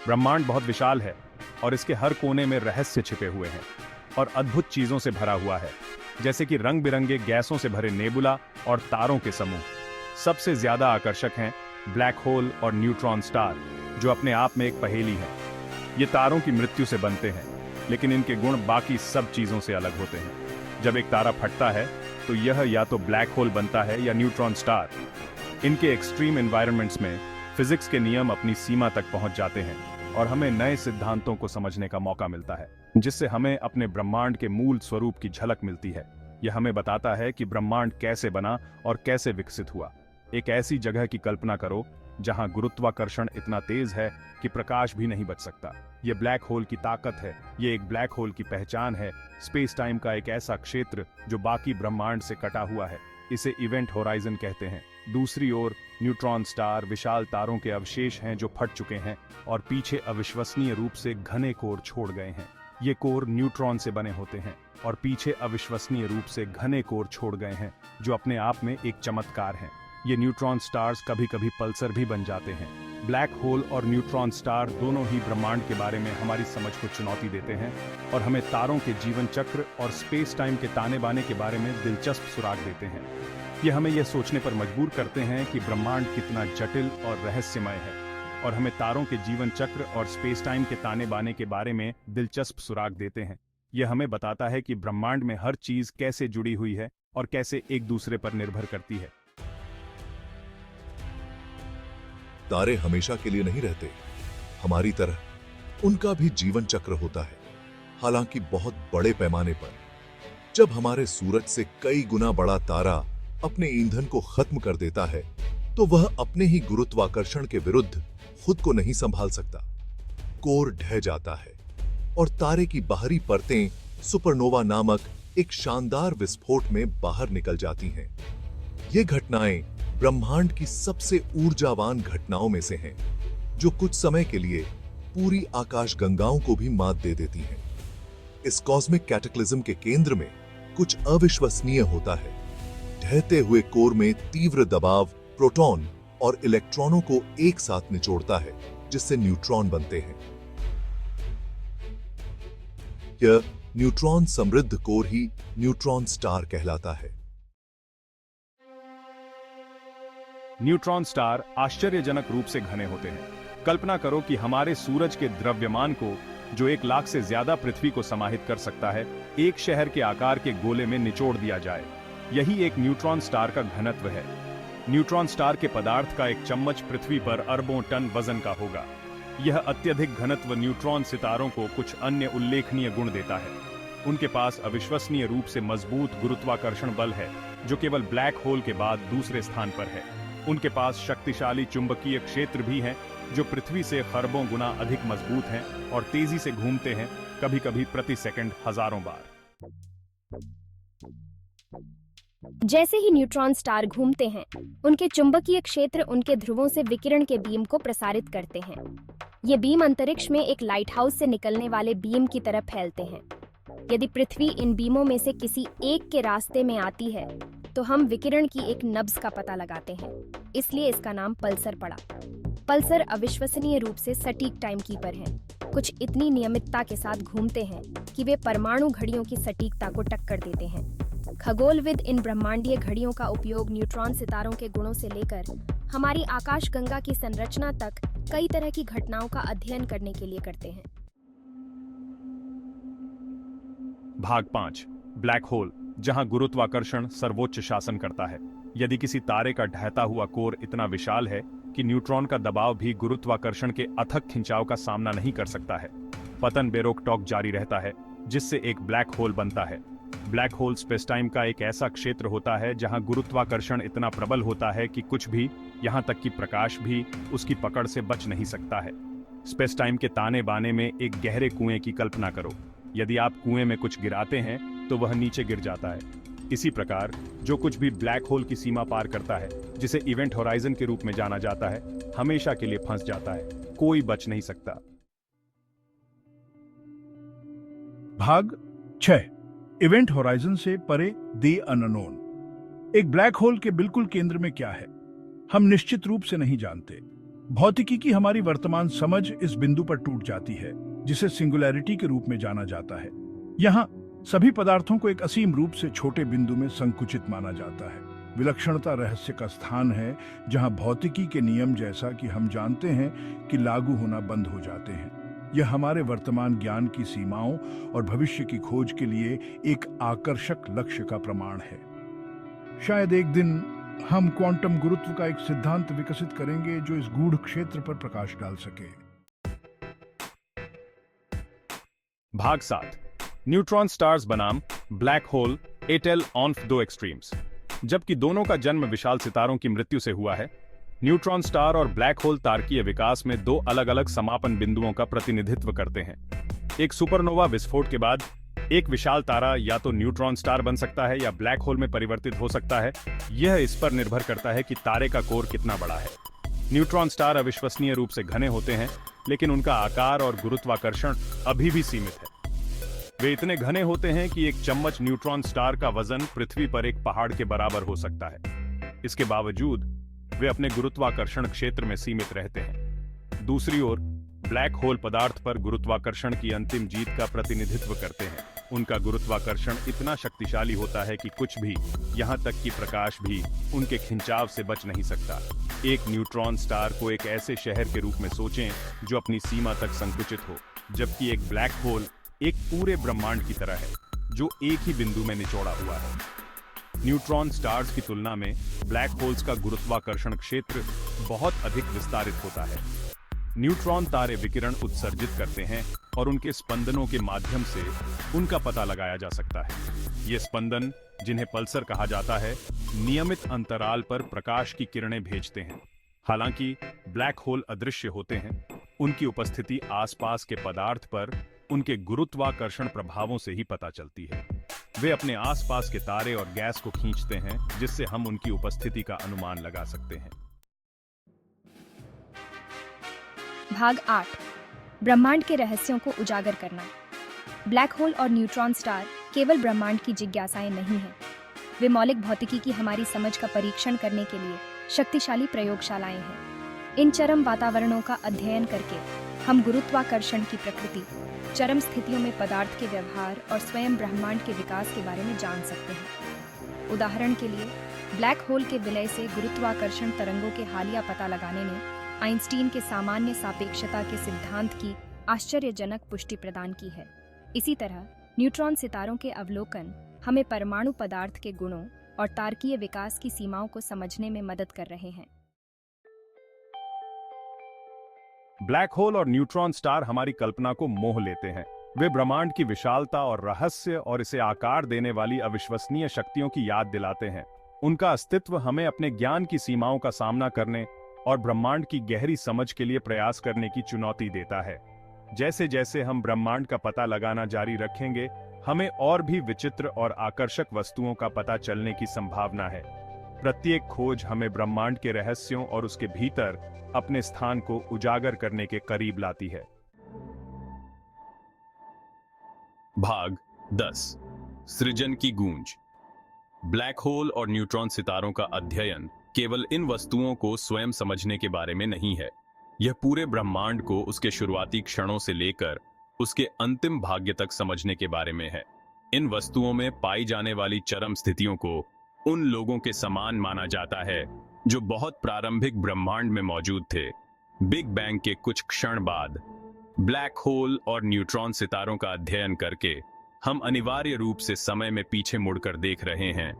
ब्रह्मांड बहुत विशाल है और इसके हर कोने में रहस्य छिपे हुए हैं और अद्भुत चीजों से भरा हुआ है, जैसे कि रंग बिरंगे गैसों से भरे नेबुला और तारों के समूह। सबसे ज्यादा आकर्षक हैं ब्लैक होल और न्यूट्रॉन स्टार, जो अपने आप में एक पहेली है। ये तारों की मृत्यु से बनते हैं, लेकिन इनके गुण बाकी सब चीजों से अलग होते हैं। जब एक तारा फटता है तो यह या तो ब्लैक होल बनता है या न्यूट्रॉन स्टार। इनके एक्सट्रीम एनवायरनमेंट्स में फिजिक्स के नियम अपनी सीमा तक पहुंच जाते हैं और हमें नए सिद्धांतों को समझने का मौका मिलता है, जिससे हमें अपने ब्रह्मांड के मूल स्वरूप की झलक मिलती है। यह हमें बताता है कि ब्रह्मांड कैसे बना और कैसे विकसित हुआ। एक ऐसी जगह की कल्पना करो जहां गुरुत्वाकर्षण इतना तेज है कि प्रकाश भी नहीं बच सकता। यह ब्लैक होल की ताकत है, ये एक ब्लैक होल की पहचान है। स्पेस टाइम का एक ऐसा क्षेत्र जो बाकी ब्रह्मांड से कटा हुआ है, इसे इवेंट होराइजन कहते हैं। दूसरी ओर न्यूट्रॉन स्टार विशाल तारों के अवशेष हैं जो फट चुके हैं और पीछे अविश्वसनीय रूप से घने कोर छोड़ गए हैं। ये कोर न्यूट्रॉन से बने होते हैं और पीछे अविश्वसनीय रूप से घने कोर छोड़ गए हैं, जो अपने आप में एक चमत्कार हैं। ये न्यूट्रॉन स्टार्स कभी कभी पल्सर भी बन जाते हैं। ब्लैक होल और न्यूट्रॉन स्टार दोनों ही ब्रह्मांड के बारे में हमारी समझ को चुनौती देते हैं और हमें तारों के जीवन चक्र और स्पेस टाइम के ताने बाने के बारे में दिलचस्प सुराग देते हैं। ये हमें यह सोचने पर मजबूर करते हैं कि ब्रह्मांड कितना जटिल और रहस्यमय है, और हमें तारों के जीवन चक्र और स्पेस टाइम के ताने बाने के बारे में दिलचस्प सुराग देते हैं। यह हमें बताता है कि ब्रह्मांड में हर चीज कैसे जुड़ी हुई है और कैसे एक दूसरे पर निर्भर करती है। तारे हमेशा के लिए नहीं रहते। हमारी तरह उनका भी जीवन चक्र होता है, हालांकि बहुत बड़े पैमाने पर। जब हमारे सूरज से कई गुना बड़ा तारा अपने ईंधन को खत्म कर देता है, तो वह अपने ही गुरुत्वाकर्षण के विरुद्ध खुद को नहीं संभाल सकता। कोर ढह जाता है और तारे की बाहरी परतें सुपरनोवा नामक एक शानदार विस्फोट में बाहर निकल जाती हैं। ये घटनाएं ब्रह्मांड की सबसे ऊर्जावान घटनाओं में से हैं, जो कुछ समय के लिए पूरी आकाशगंगाओं को भी मात दे देती हैं। इस कॉस्मिक कैटेक्लिज्म के केंद्र में कुछ अविश्वसनीय होता है। ढहते हुए कोर में तीव्र दबाव प्रोटॉन और इलेक्ट्रॉनों को एक साथ निचोड़ता है, जिससे न्यूट्रॉन बनते हैं। यह न्यूट्रॉन समृद्ध कोर ही न्यूट्रॉन स्टार कहलाता है। न्यूट्रॉन स्टार आश्चर्यजनक रूप से घने होते हैं। कल्पना करो कि हमारे सूरज के द्रव्यमान को, जो 1 लाख से ज्यादा पृथ्वी को समाहित कर सकता है, एक शहर के आकार के गोले में निचोड़ दिया जाए। यही एक न्यूट्रॉन स्टार का घनत्व है। न्यूट्रॉन स्टार के पदार्थ का एक चम्मच पृथ्वी पर अरबों टन वजन का होगा। यह अत्यधिक घनत्व न्यूट्रॉन सितारों को कुछ अन्य उल्लेखनीय गुण देता है। उनके पास अविश्वसनीय रूप से मजबूत गुरुत्वाकर्षण बल है, जो केवल ब्लैक होल के बाद दूसरे स्थान पर है। उनके पास शक्तिशाली चुंबकीय क्षेत्र भी हैं, जो पृथ्वी से खरबों गुना अधिक मजबूत हैं और तेजी से घूमते हैं, कभी-कभी प्रति सेकंड हजारों बार। जैसे ही न्यूट्रॉन स्टार घूमते हैं, उनके चुंबकीय क्षेत्र उनके ध्रुवों से विकिरण के बीम को प्रसारित करते हैं। ये बीम अंतरिक्ष में एक लाइटहाउस से निकलने वाले बीम की तरह फैलते हैं। यदि पृथ्वी इन बीमों में से किसी एक के रास्ते में आती है, तो हम विकिरण की एक नब्ज का पता लगाते हैं। इसलिए इसका नाम पल्सर पड़ा। पल्सर अविश्वसनीय रूप से सटीक टाइम कीपर हैं। कुछ इतनी नियमितता के साथ घूमते हैं कि वे परमाणु घड़ियों की सटीकता को टक्कर देते हैं। खगोलविद इन ब्रह्मांडीय घड़ियों का उपयोग न्यूट्रॉन सितारों के गुणों से लेकर हमारी आकाशगंगा की संरचना तक कई तरह की घटनाओं का अध्ययन करने के लिए करते हैं। भाग 5, ब्लैक होल, जहां गुरुत्वाकर्षण सर्वोच्च शासन करता है। यदि किसी तारे का ढहता हुआ कोर इतना विशाल है कि न्यूट्रॉन का दबाव भी गुरुत्वाकर्षण के अथक खिंचाव का सामना नहीं कर सकता है, पतन बेरोक-टोक जारी रहता है, जिससे एक ब्लैक होल बनता है। ब्लैक होल स्पेस टाइम का एक ऐसा क्षेत्र होता है जहां गुरुत्वाकर्षण इतना प्रबल होता है कि कुछ भी, यहां तक कि प्रकाश भी, उसकी पकड़ से बच नहीं सकता है। स्पेस टाइम के ताने बाने में एक गहरे कुएं की कल्पना करो। यदि आप कुएं में कुछ गिराते हैं तो वह नीचे गिर जाता है। इसी प्रकार जो कुछ भी ब्लैक होल की सीमा पार करता है, जिसे इवेंट होराइजन के रूप में जाना जाता है, हमेशा के लिए फंस जाता है। कोई बच नहीं सकता। भाग 6, इवेंट होराइजन से परे द अननोन। एक ब्लैक होल के बिल्कुल केंद्र में क्या है, हम निश्चित रूप से नहीं जानते। भौतिकी की हमारी वर्तमान समझ इस बिंदु पर टूट जाती है जिसे सिंगुलैरिटी के रूप में जाना जाता है। यहाँ सभी पदार्थों को एक असीम रूप से छोटे बिंदु में संकुचित माना जाता है। विलक्षणता रहस्य का स्थान है जहाँ भौतिकी के नियम, जैसा कि हम जानते हैं, कि लागू होना बंद हो जाते हैं। यह हमारे वर्तमान ज्ञान की सीमाओं और भविष्य की खोज के लिए एक आकर्षक लक्ष्य का प्रमाण है। शायद एक दिन हम क्वांटम गुरुत्व का एक सिद्धांत विकसित करेंगे जो इस गूढ़ क्षेत्र पर प्रकाश डाल सके। भाग 7 न्यूट्रॉन स्टार्स बनाम ब्लैक होल एटेल ऑन दो एक्सट्रीम्स। जबकि दोनों का जन्म विशाल सितारों की मृत्यु से हुआ है, न्यूट्रॉन स्टार और ब्लैक होल तारकीय विकास में दो अलग अलग समापन बिंदुओं का प्रतिनिधित्व करते हैं। एक सुपरनोवा विस्फोट के बाद एक विशाल तारा या तो न्यूट्रॉन स्टार बन सकता है या ब्लैक होल में परिवर्तित हो सकता है। यह इस पर निर्भर करता है कि तारे का कोर कितना बड़ा है। न्यूट्रॉन स्टार अविश्वसनीय रूप से घने होते हैं, लेकिन उनका आकार और गुरुत्वाकर्षण अभी भी सीमित है। वे इतने घने होते हैं कि एक चम्मच न्यूट्रॉन स्टार का वजन पृथ्वी पर एक पहाड़ के बराबर हो सकता है। इसके बावजूद वे अपने गुरुत्वाकर्षण क्षेत्र में सीमित रहते हैं। दूसरी ओर ब्लैक होल पदार्थ पर गुरुत्वाकर्षण की अंतिम जीत का प्रतिनिधित्व करते हैं। उनका गुरुत्वाकर्षण इतना शक्तिशाली होता है कि कुछ भी, यहां तक कि प्रकाश भी, उनके खिंचाव से बच नहीं सकता। एक न्यूट्रॉन स्टार को एक ऐसे शहर के रूप में सोचें जो अपनी सीमा तक संकुचित हो, जबकि एक ब्लैक होल एक पूरे ब्रह्मांड की तरह है जो एक ही बिंदु में निचोड़ा हुआ है। न्यूट्रॉन स्टार्स की तुलना में ब्लैक होल्स का गुरुत्वाकर्षण क्षेत्र बहुत अधिक विस्तारित होता है। न्यूट्रॉन तारे विकिरण उत्सर्जित करते हैं और उनके स्पंदनों के माध्यम से उनका पता लगाया जा सकता है। ये स्पंदन, जिन्हें पल्सर कहा जाता है, नियमित अंतराल पर प्रकाश की किरणें भेजते हैं। हालांकि ब्लैक होल अदृश्य होते हैं, उनकी उपस्थिति आसपास के पदार्थ पर उनके गुरुत्वाकर्षण प्रभावों से ही पता चलती है। वे अपने आसपास के तारे और गैस को खींचते हैं, जिससे हम उनकी उपस्थिति का अनुमान लगा सकते हैं। भाग 8 ब्रह्मांड के रहस्यों को उजागर करना। ब्लैक होल और न्यूट्रॉन स्टार केवल ब्रह्मांड की जिज्ञासाएं नहीं हैं। वे मौलिक भौतिकी की हमारी समझ का परीक्षण करने के लिए शक्तिशाली प्रयोगशालाएं हैं। इन चरम वातावरणों का अध्ययन करके हम गुरुत्वाकर्षण की प्रकृति, चरम स्थितियों में पदार्थ के व्यवहार और स्वयं ब्रह्मांड के विकास के बारे में जान सकते हैं। उदाहरण के लिए, ब्लैक होल के विलय से गुरुत्वाकर्षण तरंगों के हालिया पता लगाने ने आइंस्टीन के सामान्य सापेक्षता के सिद्धांत की आश्चर्यजनक पुष्टि प्रदान की है। इसी तरह न्यूट्रॉन सितारों के अवलोकन हमें परमाणु पदार्थ के गुणों और तारकीय विकास की सीमाओं को समझने में मदद कर रहे हैं। ब्लैक होल और न्यूट्रॉन स्टार हमारी कल्पना को मोह लेते हैं। वे ब्रह्मांड की विशालता और रहस्य और इसे आकार देने वाली अविश्वसनीय शक्तियों की याद दिलाते हैं। उनका अस्तित्व हमें अपने ज्ञान की सीमाओं का सामना करने और ब्रह्मांड की गहरी समझ के लिए प्रयास करने की चुनौती देता है। जैसे जैसे हम ब्रह्मांड का पता लगाना जारी रखेंगे, हमें और भी विचित्र और आकर्षक वस्तुओं का पता चलने की संभावना है। प्रत्येक खोज हमें ब्रह्मांड के रहस्यों और उसके भीतर अपने स्थान को उजागर करने के करीब लाती है। भाग 10 सृजन की गूंज। ब्लैक होल और न्यूट्रॉन सितारों का अध्ययन केवल इन वस्तुओं को स्वयं समझने के बारे में नहीं है। यह पूरे ब्रह्मांड को उसके शुरुआती क्षणों से लेकर उसके अंतिम भाग्य तक समझने के बारे में है। इन वस्तुओं में पाई जाने वाली चरम स्थितियों को उन लोगों के समान माना जाता है जो बहुत प्रारंभिक ब्रह्मांड में मौजूद थे। बिग बैंग के कुछ क्षण बाद ब्लैक होल और न्यूट्रॉन सितारों का अध्ययन करके हम अनिवार्य रूप से समय में पीछे मुड़कर देख रहे हैं,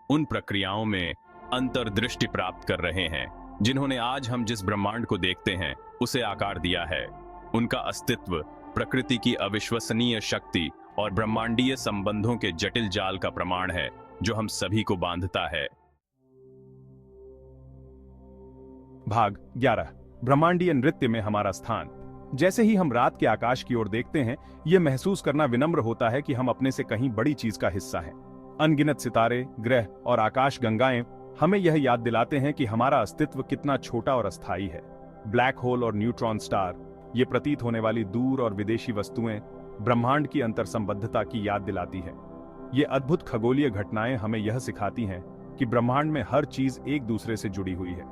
उन प्रक्रियाओं में अंतर्दृष्टि प्राप्त कर रहे हैं जिन्होंने आज हम जिस ब्रह्मांड को देखते हैं उसे आकार दिया है। उनका अस्तित्व प्रकृति की अविश्वसनीय शक्ति और ब्रह्मांडीय संबंधों के जटिल जाल का प्रमाण है जो हम सभी को बांधता है। भाग 11 ब्रह्मांडीय नृत्य में हमारा स्थान। जैसे ही हम रात के आकाश की ओर देखते हैं, यह महसूस करना विनम्र होता है कि हम अपने से कहीं बड़ी चीज का हिस्सा हैं। अनगिनत सितारे, ग्रह और आकाश गंगाएं हमें यह याद दिलाते हैं कि हमारा अस्तित्व कितना छोटा और अस्थायी है। ब्लैक होल और न्यूट्रॉन स्टार, ये प्रतीत होने वाली दूर और विदेशी वस्तुएं ब्रह्मांड की अंतर्संबद्धता की याद दिलाती है। ये अद्भुत खगोलीय घटनाएं हमें यह सिखाती हैं कि ब्रह्मांड में हर चीज एक दूसरे से जुड़ी हुई है।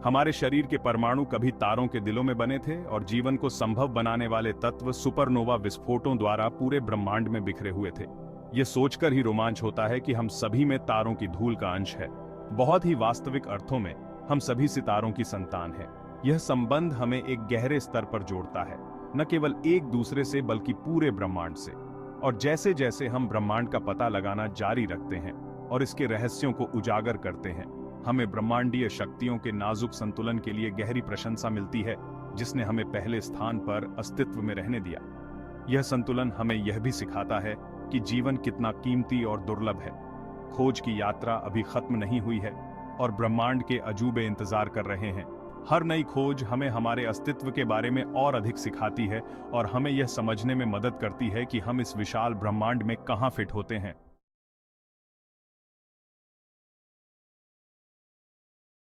हमारे शरीर के परमाणु कभी तारों के दिलों में बने थे और जीवन को संभव बनाने वाले तत्व सुपरनोवा विस्फोटों द्वारा पूरे ब्रह्मांड में बिखरे हुए थे। यह सोचकर ही रोमांच होता है कि हम सभी में तारों की धूल का अंश है। बहुत ही वास्तविक अर्थों में हम सभी सितारों की संतान हैं। यह संबंध हमें एक गहरे स्तर पर जोड़ता है, न केवल एक दूसरे से बल्कि पूरे ब्रह्मांड से। और जैसे जैसे हम ब्रह्मांड का पता लगाना जारी रखते हैं और इसके रहस्यों को उजागर करते हैं, हमें ब्रह्मांडीय शक्तियों के नाजुक संतुलन के लिए गहरी प्रशंसा मिलती है, जिसने हमें पहले स्थान पर अस्तित्व में रहने दिया। यह संतुलन हमें यह भी सिखाता है कि जीवन कितना कीमती और दुर्लभ है। खोज की यात्रा अभी खत्म नहीं हुई है और ब्रह्मांड के अजूबे इंतजार कर रहे हैं। हर नई खोज हमें हमारे अस्तित्व के बारे में और अधिक सिखाती है और हमें यह समझने में मदद करती है कि हम इस विशाल ब्रह्मांड में कहाँ फिट होते हैं।